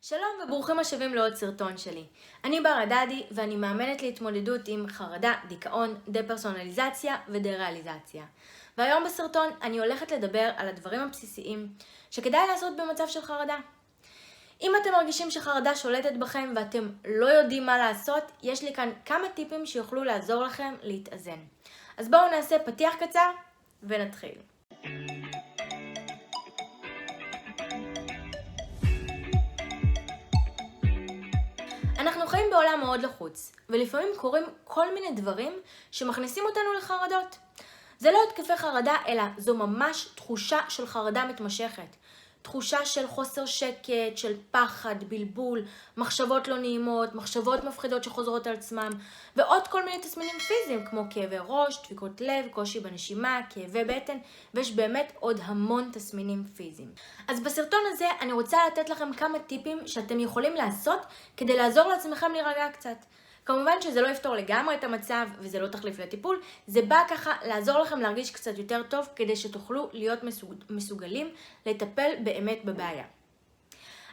שלום וברוכים השבים לעוד סרטון שלי. אני בר הדדי ואני מאמנת להתמודדות עם חרדה, דיכאון, דה-פרסונליזציה ודה-ריאליזציה. והיום בסרטון אני הולכת לדבר על הדברים הבסיסיים שכדאי לעשות במצב של חרדה. אם אתם מרגישים שחרדה שולטת בכם ואתם לא יודעים מה לעשות, יש לי כאן כמה טיפים שיוכלו לעזור לכם להתאזן. אז בואו נעשה פתיח קצר ונתחיל. אנחנו חיים בעולם מאוד לחוץ, ולפעמים קורים כל מיני דברים שמכניסים אותנו לחרדות. זה לא התקפי חרדה, אלא זו ממש תחושה של חרדה מתמשכת. תחושה של חוסר שקט, של פחד, בלבול, מחשבות לא נעימות, מחשבות מפחידות שחוזרות על עצמם, ועוד כל מיני תסמינים פיזיים כמו כאבי ראש, דפיקות לב, קושי בנשימה, כאבי בטן, ויש באמת עוד המון תסמינים פיזיים. אז בסרטון הזה אני רוצה לתת לכם כמה טיפים שאתם יכולים לעשות כדי לעזור לעצמכם להירגע קצת. כמובן שזה לא יפתור לגמרי את המצב וזה לא תחליף לטיפול, זה בא ככה לעזור לכם להרגיש קצת יותר טוב כדי שתוכלו להיות מסוגלים לטפל באמת בבעיה.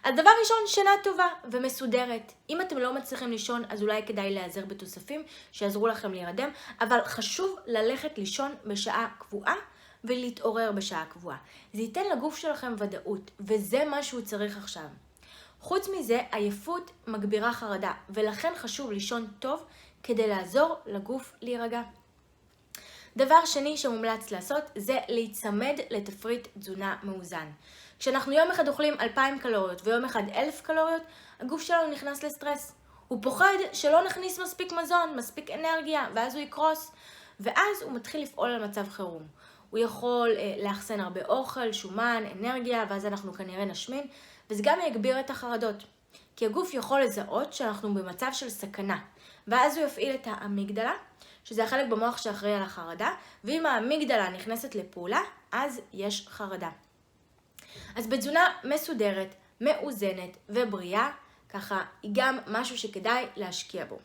אז דבר ראשון, שינה טובה ומסודרת. אם אתם לא מצליחים לישון, אז אולי כדאי להיעזר בתוספים שיעזרו לכם להירדם, אבל חשוב ללכת לישון בשעה קבועה ולהתעורר בשעה קבועה. זה ייתן לגוף שלכם ודאות, וזה מה שהוא צריך עכשיו. חוץ מזה, עייפות מגבירה חרדה, ולכן חשוב לישון טוב כדי לעזור לגוף להירגע. דבר שני שמומלץ לעשות זה להיצמד לתפריט תזונה מאוזן. כשאנחנו יום אחד אוכלים 2,000 קלוריות ויום אחד 1,000 קלוריות, הגוף שלנו נכנס לסטרס. הוא פוחד שלא נכניס מספיק מזון, מספיק אנרגיה, ואז הוא יקרוס, ואז הוא מתחיל לפעול על מצב חירום. הוא יכול לאחסן הרבה אוכל, שומן, אנרגיה, ואז אנחנו כנראה נשמין, וזה גם יגביר את החרדות. כי הגוף יכול לזהות שאנחנו במצב של סכנה, ואז הוא יפעיל את האמיגדלה, שזה החלק במוח שאחראי על החרדה, ואם האמיגדלה נכנסת לפעולה, אז יש חרדה. אז בתזונה מסודרת, מאוזנת ובריאה, ככה היא גם משהו שכדאי להשקיע בו.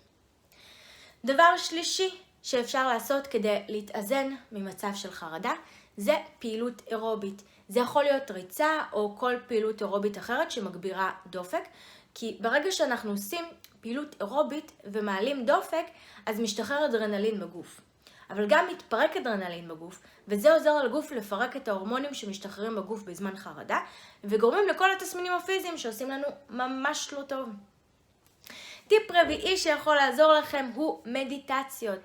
דבר שלישי שאפשר לעשות כדי להתאזן ממצב של חרדה, זה פעילות אירובית. זה יכול להיות ריצה או כל פעילות אירובית אחרת שמגבירה דופק, כי ברגע שאנחנו עושים פעילות אירובית ומעלים דופק, אז משתחרר אדרנלין בגוף. אבל גם מתפרק אדרנלין בגוף, וזה עוזר לגוף לפרק את ההורמונים שמשתחררים בגוף בזמן חרדה, וגורמים לכל התסמינים הפיזיים שעושים לנו ממש לא טוב. טיפ רביעי שיכול לעזור לכם הוא מדיטציות.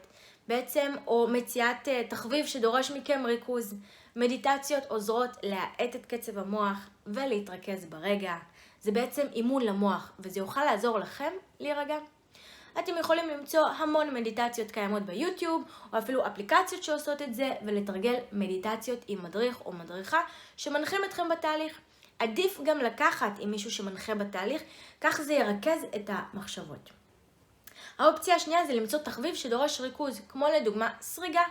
בעצם, או מציאת תחביב שדורש מכם ריכוז. מדיטציות עוזרות להאט את קצב המוח ולהתרכז ברגע. זה בעצם אימון למוח, וזה יוכל לעזור לכם להירגע. אתם יכולים למצוא המון מדיטציות קיימות ביוטיוב, או אפילו אפליקציות שעושות את זה, ולתרגל מדיטציות עם מדריך או מדריכה שמנחים אתכם בתהליך. עדיף גם לקחת עם מישהו שמנחה בתהליך, כך זה ירכז את המחשבות. האופציה השנייה זה למצוא תחביב שדורש ריכוז, כמו לדוגמה סריגה.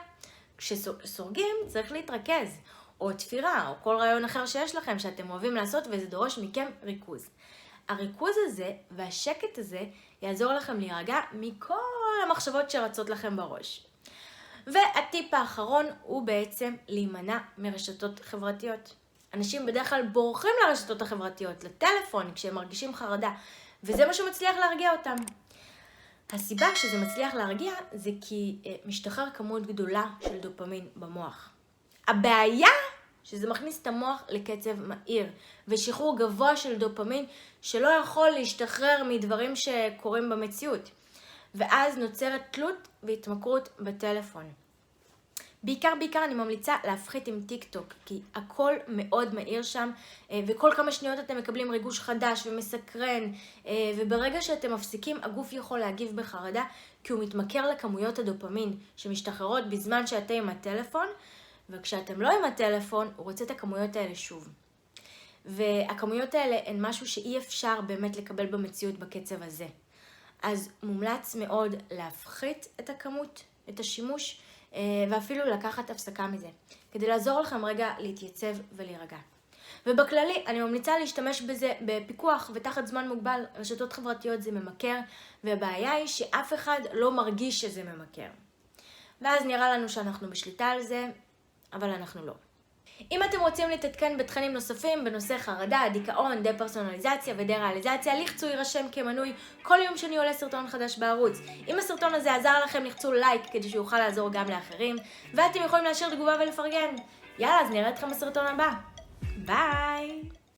כשסורגים צריך להתרכז, או תפירה, או כל רעיון אחר שיש לכם שאתם אוהבים לעשות וזה דורש מכם ריכוז. הריכוז הזה והשקט הזה יעזור לכם להירגע מכל המחשבות שרצות לכם בראש. והטיפ האחרון הוא בעצם להימנע מרשתות חברתיות. אנשים בדרך כלל בורחים לרשתות החברתיות, לטלפון, כשהם מרגישים חרדה, וזה מה שמצליח להרגיע אותם. הסיבה שזה מצליח להרגיע זה כי משתחרר כמות גדולה של דופמין במוח. הבעיה שזה מכניס את המוח לקצב מהיר, ושחרור גבוה של דופמין שלא יכול להשתחרר מדברים שקורים במציאות. ואז נוצרת תלות והתמכרות בטלפון. בעיקר אני ממליצה להפחית עם טיק טוק, כי הכל מאוד מהיר שם, וכל כמה שניות אתם מקבלים ריגוש חדש ומסקרן, וברגע שאתם מפסיקים, הגוף יכול להגיב בחרדה, כי הוא מתמכר לכמויות הדופמין שמשתחררות בזמן שאתם עם הטלפון, וכשאתם לא עם הטלפון, הוא רוצה את הכמויות האלה שוב. והכמויות האלה הן משהו שאי אפשר באמת לקבל במציאות בקצב הזה. אז מומלץ מאוד להפחית את הכמות, את השימוש, ואפילו לקחת הפסקה מזה, כדי לעזור לכם רגע להתייצב ולהירגע. ובכללי, אני ממליצה להשתמש בזה בפיקוח ותחת זמן מוגבל. רשתות חברתיות זה ממכר, והבעיה היא שאף אחד לא מרגיש שזה ממכר. ואז נראה לנו שאנחנו בשליטה על זה, אבל אנחנו לא. אם אתם רוצים להתעדכן בתכנים נוספים בנושא חרדה, דיכאון, דה-פרסונליזציה ודה-ריאליזציה, לחצו יירשם כמנוי כל יום שאני עולה סרטון חדש בערוץ. אם הסרטון הזה עזר לכם, לחצו לייק כדי שיוכל לעזור גם לאחרים, ואתם יכולים להשאיר תגובה ולפרגן. יאללה, אז נראה אתכם בסרטון הבא. ביי!